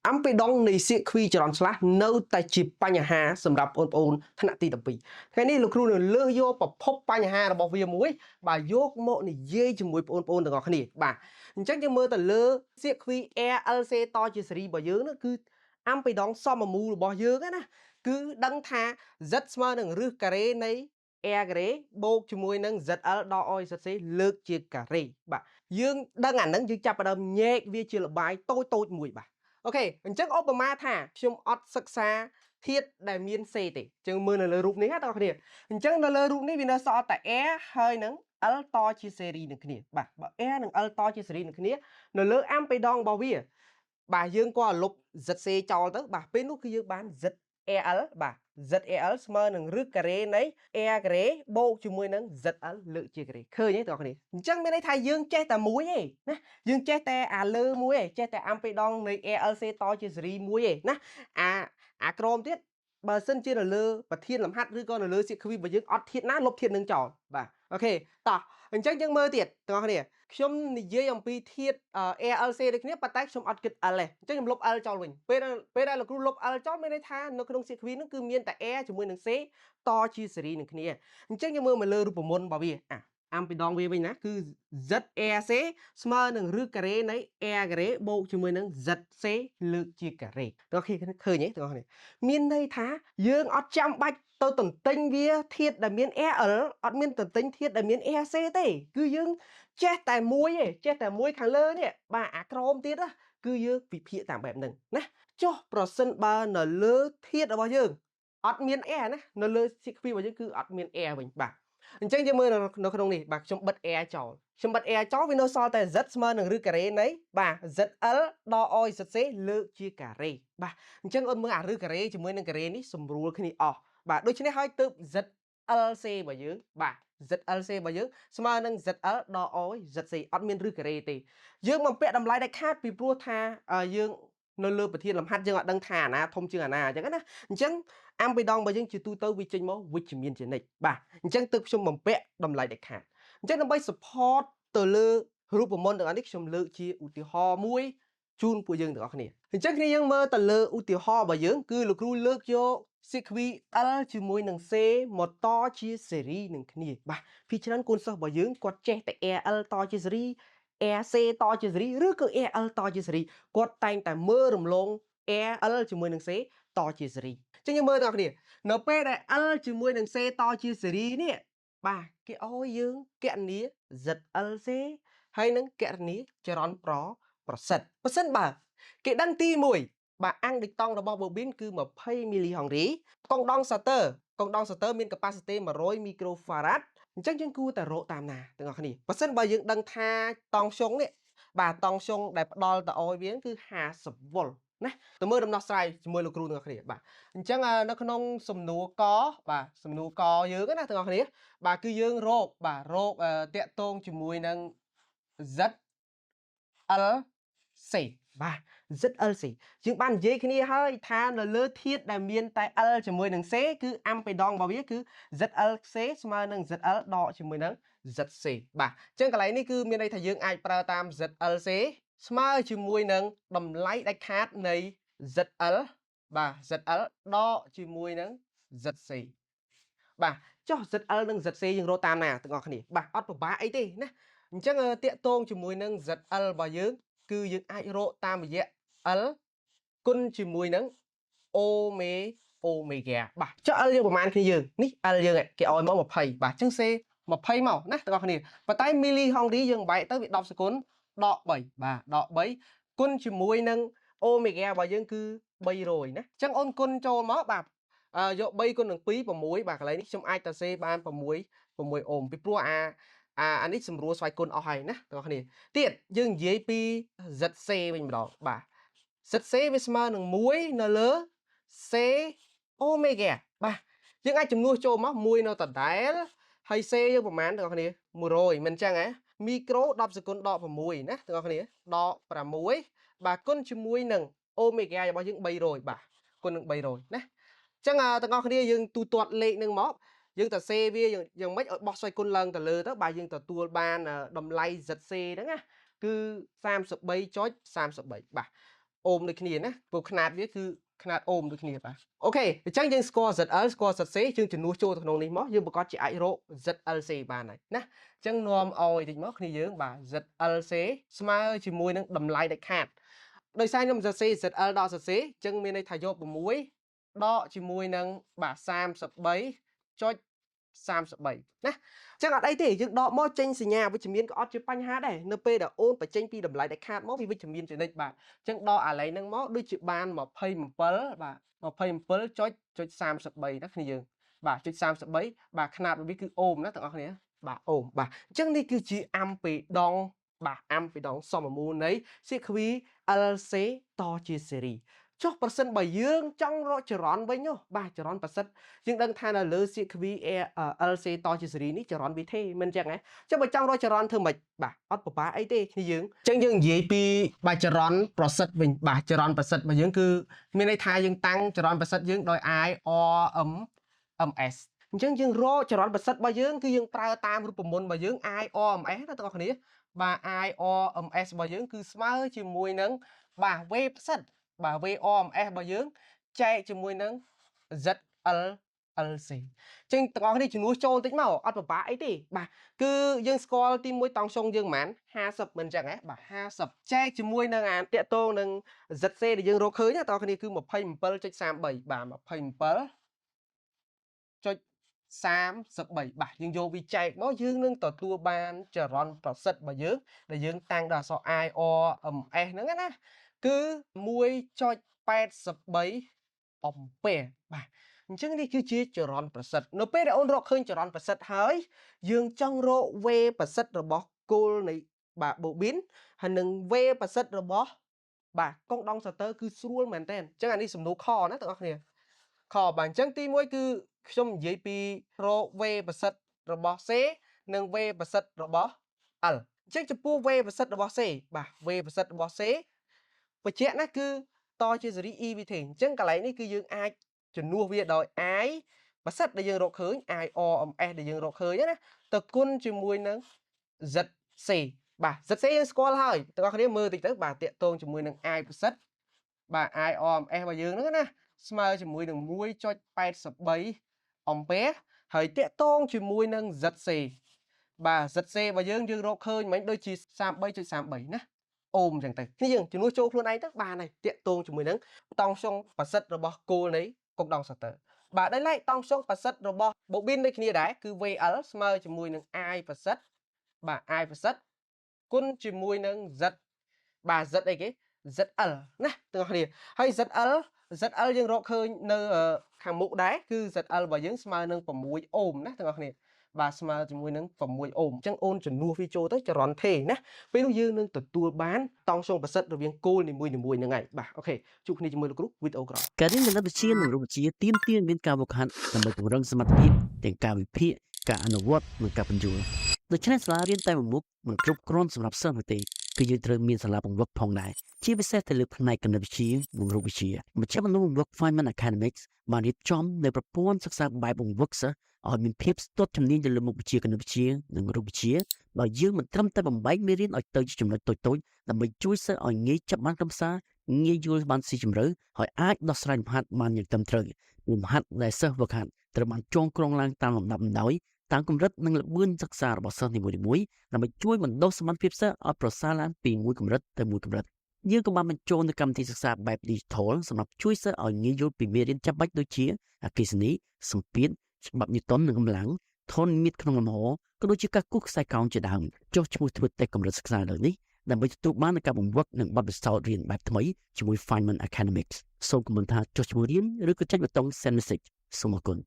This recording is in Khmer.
អំពីដងនៃសៀកខ្វីចរន្តឆ្លាស់នៅតែជាបញ្ហាសម្រាប់បងប្អូនថ្នាក់ទី12ថ្ងៃនេះលោកគ្រូនឹងលើកយកប្រភពបញ្ហារបស់វាមួយបាទយកមកនិយាយជាមួយបងប្អូនទាំងអស់គ្នាបាទអញ្ចឹងយើងមើលទៅលើសៀកខ្វី ALC តជាសេរីរបស់យើងនោះគឺអំពីដងសមមូលរបស់យើងណាគឺដឹងថា Z ស្មើនឹងរឹសការ៉េនៃ A ការ៉េបូកជាមួយនឹង ZL ដក OZ C លើកជាការ៉េបាទយើងដឹងអាហ្នឹងយើងចាប់ផ្ដើមញែកវាជាលបាយតូចមួយបាទអូខេអញ្ចឹងឧបមាថាខ្ញុំអត់សិក្សាធាតុដែលមានសេទេអញ្ចឹងមើលនៅលើរូបនេះណាបងប្អូនអញ្ចឹងនៅលើរូបនេះវានៅសល់តែ Air ហើយនឹង L តជាសេរីនឹងគ្នាបាទបើ Air និង L តជាសេរីនឹងគ្នានៅលើអាំបេដងរបស់វាបាទយើងក៏លុប ZC ចោលទៅបាទពេលនោះគឺយើងបាន ZAL បាទ ZAL ស្មើនឹងរឹសការ៉េនៃ Air ការ៉េបូកជាមួយនឹង ZL លើកជាការ៉េឃើញទេបងប្អូនអញ្ចឹងមានន័យថាយើងចេះតែមួយទេណាយើងចេះតែអាលើមួយទេចេះតែអំពីដងនៃ ALC តជាសេរីមួយទេណាអាក្រមទៀតបើសិនជានៅលើប្រធានលំហាត់ឬក៏នៅលើសៀកខ្វីរបស់យើងអត់ធាតុណាលុបធាតុនឹងចោលបាទអូខេតោះអញ្ចឹងយើងមើលទៀតបងប្អូនខ្ញុំនិយាយអំពីធាតុ ALC ដូចគ្នាប៉ុន្តែខ្ញុំអត់គិត L ទេអញ្ចឹងខ្ញុំលុប L ចោលវិញពេលដែលលោកគ្រូលុប L ចោលមានន័យថានៅក្នុងសៀកខ្វីហ្នឹងគឺមានតែ A ជាមួយនឹង C តជាសេរីនឹងគ្នាអញ្ចឹងយើងមើលមកលើរូបមន្តរបស់វាអំពីដងវាវិញណាគឺ ZAC ស្មើនឹងរឹសការ៉េនៃ A ការ៉េបូកជាមួយនឹង ZC លើកជាការ៉េបងប្អូនឃើញទេបងប្អូនមានន័យថាយើងអត់ចាំបាច់ទៅទន្ទិញវាធាតុដែលមាន AL អត់មានទន្ទិញធាតុដែលមាន AC ទេគឺយើងចេះតែមួយទេចេះតែមួយខាងលើនេះបាទអាក្រមទៀតគឺយើងវិភាគតាមបែបហ្នឹងណាចុះប្រសិនបើនៅលើធាតុរបស់យើងអត់មាន air ណានៅលើសៀកខ្វីរបស់យើងគឺអត់មាន air វិញបាទអញ្ចឹងយើងមើលនៅក្នុងនេះបាទខ្ញុំបិទ air ចោលខ្ញុំបិទ air ចោលវានៅសល់តែ z ស្មើនឹងរឹសការ៉េនៃបាទ zl ដក o zc លើកជាការ៉េបាទអញ្ចឹងអូនមើលអារឹសការ៉េជាមួយនឹងការ៉េនេះសម្រួលគ្នាអស់បាទដូច្នេះហើយទើប zlc របស់យើងបាទ zlc របស់យើងស្មើនឹង zl ដក o zc អត់មានរឹសការ៉េទេយើងបំពាក់តម្លៃដាច់ខាតពីព្រោះថាយើងនៅលើប្រធានលំហាត់យើងអត់ដឹងថាអាណាធំជាងអាណាអញ្ចឹងណាអញ្ចឹងអំពីដងរបស់យើងជាទូទៅវាចេញមកវិជ្ជមានជានិច្ចបាទអញ្ចឹងទើបខ្ញុំបំពាក់តម្លៃដាច់ខាតអញ្ចឹងដើម្បី support ទៅលើរូបមន្តទាំងអស់នេះខ្ញុំលើកជាឧទាហរណ៍មួយជូនពួកយើងទាំងអស់គ្នាអញ្ចឹងគ្នាយើងមើលទៅលើឧទាហរណ៍របស់យើងគឺលោកគ្រូលើកយកសៀកខ្វី L ជាមួយនឹង C មកតជាសេរីនឹងគ្នាបាទពីច្រើនកូនសិស្សរបស់យើងគាត់ចេះតែ AL តជាសេរី AC តជាសេរីឬក៏ AL តជាសេរីគាត់តែងតែមើលរំលង AL ជាមួយនឹង C តជាសេរីអញ្ចឹងយើងមើលទាំងអស់គ្នានៅពេលដែល L ជាមួយនឹង C តជាសេរីនេះបាទគេឲ្យយើងគណនា ZLC ហើយនឹងគណនាចរន្តប្រសិទ្ធបើសិនបើគេដឹងទី1បាទអាំងឌីតង់របស់បូប៊ីនគឺ20មីលីហង្រីកងដងសាទ័រមាន capacity 100 microfarad អញ្ចឹងយើងគួរតែរកតាមណាទាំងអស់គ្នាបើសិនបើយើងដឹងថាតង់ខ្យងនេះបាទតង់ខ្យងដែលផ្ដល់ទៅឲ្យវាគឺ50វ៉ុលណាទៅមើលដំណោះស្រាយជាមួយលោកគ្រូទាំងអស់គ្នាបាទអញ្ចឹងនៅក្នុងសំណួរកបាទសំណួរកយើងណាទាំងអស់គ្នាបាទគឺយើងរកតាក់ទងជាមួយនឹង ZLC បាទ ZLC យើងបាននិយាយគ្នាហើយថានៅលើធាតុដែលមានតែ L ជាមួយនឹង C គឺអាំបេដងរបស់វាគឺ ZLC ស្មើនឹង ZL ដកជាមួយនឹង ZC បាទអញ្ចឹងកន្លែងនេះគឺមានន័យថាយើងអាចប្រើតាម ZLC ស្មើជាមួយនឹងតម្លៃដាច់ខាតនៃ ZL បាទ ZL ដកជាមួយនឹង ZC បាទចុះ ZL និង ZC យើងរកតាមណាទាំងអស់គ្នាបាទអត់ពិបាកអីទេណាអញ្ចឹងតាក់ទងជាមួយនឹង ZL របស់យើងគឺយើងអាចរកតាមរយៈ L គុណជាមួយនឹង Omega បាទចុះ L យើងប្រហែលគ្នាយើងនេះ L យើងគេឲ្យមក20បាទអញ្ចឹង C 20មកណាទាំងអស់គ្នាប៉ុន្តែ milli henry យើងបែកទៅវា10សេគុណដក3បាទដក3គុណជាមួយនឹង Omega របស់យើងគឺ300ណាអញ្ចឹងអូនគុណចូលមកបាទយក3គុណនឹង2 6បាទកន្លែងនេះខ្ញុំអាចទៅសេបាន6អូមពីព្រោះអានេះសម្រួលស្វ័យគុណអស់ហើយណាទាំងអស់គ្នាទៀតយើងនិយាយពី ZC វិញម្ដងបាទ ZC វាស្មើនឹង1នៅលើ C Omega បាទយើងអាចចំនួនចូលមក1នៅដដែលហើយ C យើងប្រហែលទាំងអស់គ្នា100មិនអញ្ចឹងហ៎មីក្រូ10សេគុណដក6ណាទាំងអស់គ្នាដក6បាទគុណជាមួយនឹង Omega របស់យើង300បាទគុណនឹង300ណាអញ្ចឹងទាំងអស់គ្នាយើងទូទាត់លេខនឹងមកយើងទៅសេវាយ៉ាងម៉េចឲ្យបោះស្វ័យគុណឡើងទៅលើទៅបាទយើងទទួលបានតម្លៃ ZC ហ្នឹងណាគឺ33.33បាទ អូមដូចគ្នាណាព្រោះຂະຫນាតវាគឺຂະຫນាតអូមដូចគ្នាបាទអូខេអញ្ចឹងយើងស្គាល់ ZL ស្គាល់ ZC យើងជំនួសចូលទៅក្នុងនេះមកយើងប្រកាសជាអាចរក ZLC បានហើយណាអញ្ចឹងនាំឲ្យតិចមកគ្នាយើងបាទ ZLC ស្មើជាមួយនឹងតម្លៃដាច់ខាតដោយសារខ្ញុំ ZC ZL ដល់ ZC អញ្ចឹងមានន័យថាយក6ដកជាមួយនឹងបាទ33.33ណាចឹងអត់អីទេយើងដកមកចេញសញ្ញាវិជ្ជមានក៏អត់ជាបញ្ហាដែរនៅពេលដែលអូនបញ្ចេញពីតម្លៃដាច់ខាតមកវាវិជ្ជមានជានិច្ចបាទអញ្ចឹងដកអាឡែងហ្នឹងមកដូចជាបាន27បាទ27.33ណាគ្នាយើងបាទ.33បាទຂະຫນាតរបស់វាគឺអូមណាទាំងអស់គ្នាបាទអូមបាទអញ្ចឹងនេះគឺជាអាំពីដងបាទអាំពីដងសមមូលនៃ CQ LC តជាស៊េរីចុះប្រសិនបើយើងចង់រកចរន្តវិញបាទចរន្តប្រសិទ្ធយើងដឹងថានៅលើ CQ LC តជាស៊េរីនេះចរន្តវាទេមិនអញ្ចឹងហ៎ចុះបើចង់រកចរន្តធ្វើម៉េចបាទអត់ពិបាកអីទេគ្នាយើងអញ្ចឹងយើងនិយាយពីបាទចរន្តប្រសិទ្ធវិញបាទចរន្តប្រសិទ្ធរបស់យើងគឺមានន័យថាយើងតាំងចរន្តប្រសិទ្ធយើងដោយ IRMS អញ្ចឹងយើងរកចរន្តប្រសិទ្ធរបស់យើងគឺយើងប្រើតាមរូបមន្តរបស់យើង IRMS ណាទាំងអស់គ្នាបាទ IRMS របស់យើងគឺស្មើជាមួយនឹងបាទ V ប្រសិទ្ធបាទ VRMS របស់យើងចែកជាមួយនឹង ZLC អញ្ចឹងទាំងអស់គ្នាជំនួសចូលតិចមកអត់ពិបាកអីទេបាទគឺយើងស្គាល់ទី1តង់សុងយើងប៉ុន្មាន50មិនអញ្ចឹងហ៎បាទ50ចែកជាមួយនឹងអាតាកតងនឹង ZC ដែលយើងរកឃើញតើគ្នាគឺ27.33បាទ27.33បាទយើងយកវាចែកមកយើងនឹងទទួលបានចរន្តប្រសិទ្ធរបស់យើងដែលយើងតាំងដល់អក្សរ IRMS ហ្នឹងណាគឺ1.83 អំពែបាទអញ្ចឹងនេះគឺជាចរន្តប្រសិទ្ធនៅពេលដែលអូនរកឃើញចរន្តប្រសិទ្ធហើយយើងចង់រកវេប្រសិទ្ធរបស់គោលនៃបាទបូប៊ីនហើយនឹងវេប្រសិទ្ធរបស់បាទកុងដងសតើគឺស្រួលមែនតើអញ្ចឹងអានេះសំណួរខណាទាំងអស់គ្នាខបាទអញ្ចឹងទី1គឺខ្ញុំនិយាយពីរកវេប្រសិទ្ធរបស់ C និងវេប្រសិទ្ធរបស់ L អញ្ចឹងចំពោះវេប្រសិទ្ធរបស់ C បាទវេប្រសិទ្ធរបស់ C បញ្ជាក់ណាគឺតជាស៊េរី EVT អញ្ចឹងកន្លែងនេះគឺយើងអាចជំនួសវាដោយ I ប្រសិទ្ធដែលយើងរកឃើញ IRMS ដែលយើងរកឃើញណាទៅគុណជាមួយនឹង ZC បាទ ZC យើងស្គាល់ហើយទាំងអស់គ្នាមើលតិចទៅបាទតាកតងជាមួយនឹង I ប្រសិទ្ធបាទ IRMS របស់យើងហ្នឹងណាស្មើជាមួយនឹង 1.83 អំពែហើយតាកតងជាមួយនឹង ZC បាទ ZC របស់យើងរកឃើញមិញដូចជា 33.33 ណាអូមអញ្ចឹងទៅនេះយើងជំនួសចូលខ្លួនឯងទៅបានហើយតាកតងជាមួយនឹងតង់សុងប្រសិទ្ធរបស់គោលនៃកុកដងសតើបាទដោយឡែកតង់សុងប្រសិទ្ធរបស់បូប៊ីនដូចគ្នាដែរគឺ VL ស្មើជាមួយនឹង I ប្រសិទ្ធបាទ I ប្រសិទ្ធគុណជាមួយនឹង Z បាទ Z អីគេ ZL ណាទាំងអស់គ្នាហើយ ZL យើងរកឃើញនៅខាងមុខដែរគឺ ZL របស់យើងស្មើនឹង6អូមណាទាំងអស់គ្នាបាទស្មើជាមួយនឹង6អូមអញ្ចឹងអូនជំនួសវាចូលទៅចរន្តទេណាពេលនោះយើងនឹងទទួលបានតង់សុងប្រសិទ្ធរវាងគោលនីមួយៗហ្នឹងហើយបាទអូខេជួបគ្នាជាមួយលោកគ្រូវីដេអូក្រោយការរៀនគណិតវិទ្យានិងរូបវិទ្យាទាមទារមានការវឹកហាត់ដើម្បីពង្រឹងសមត្ថភាពទាំងការវិភាគការអនុវត្តនិងការបញ្យល់ដូច្នេះសាលារៀនតែមួយមុខមិនគ្រប់គ្រាន់សម្រាប់សិស្សនោះទេគឺយើងត្រូវមានសាលាបង្វឹកផងដែរជាពិសេសទៅលើផ្នែកគណិតវិទ្យានិងរូបវិទ្យាមជ្ឈមណ្ឌលបង្វឹក Feynman Academics បានរៀបចំនៅប្រព័ន្ធសិក្សាបែបបង្វឹកសិស្សឲ្យមានភាពស្ទាត់ជំនាញទៅលើមុខវិជ្ជាគណិតវិទ្យានិងរូបវិទ្យាដោយយើងមិនត្រឹមតែបំបែកមេរៀនឲ្យទៅជាចំណុចតូចៗដើម្បីជួយសិស្សឲ្យងាយចាប់បានខ្លឹមសារងាយយល់បានស៊ីជម្រៅហើយអាចដោះស្រាយលំហាត់បានយ៉ាងត្រឹមត្រូវលំហាត់ដែលសិស្សវឹកហាត់ត្រូវបានចងក្រងឡើងតាមលំដាប់លំដោយតាមកម្រិតនិងល្បឿនសិក្សារបស់សិស្សនីមួយៗដើម្បីជួយបណ្ដុះសមត្ថភាពសិស្សឲ្យប្រសើរឡើងពីមួយកម្រិតទៅមួយកម្រិតយើងក៏បានបញ្ចូលនូវកម្មវិធីសិក្សាបែប Digital សម្រាប់ជួយសិស្សឲ្យងាយយល់ពីមេរៀនចាំបាច់ដូចជាអគ្គិសនីសម្ពាធច្បាប់ Newton និងកម្លាំងធនមាត្រក្នុងលំហក៏ដូចជាការគូសខ្សែកោងជាដើមចុះឈ្មោះធ្វើតេស្តកម្រិតសិក្សាលើនេះដើម្បីទទួលបាននូវការបង្វឹកនិងបទពិសោធន៍រៀនបែបថ្មីជាមួយ Feynman Academics សូមគំនិតថាចុះឈ្មោះរៀនឬក៏ចុចប៊ូតុង Send Message សូមអរគុណ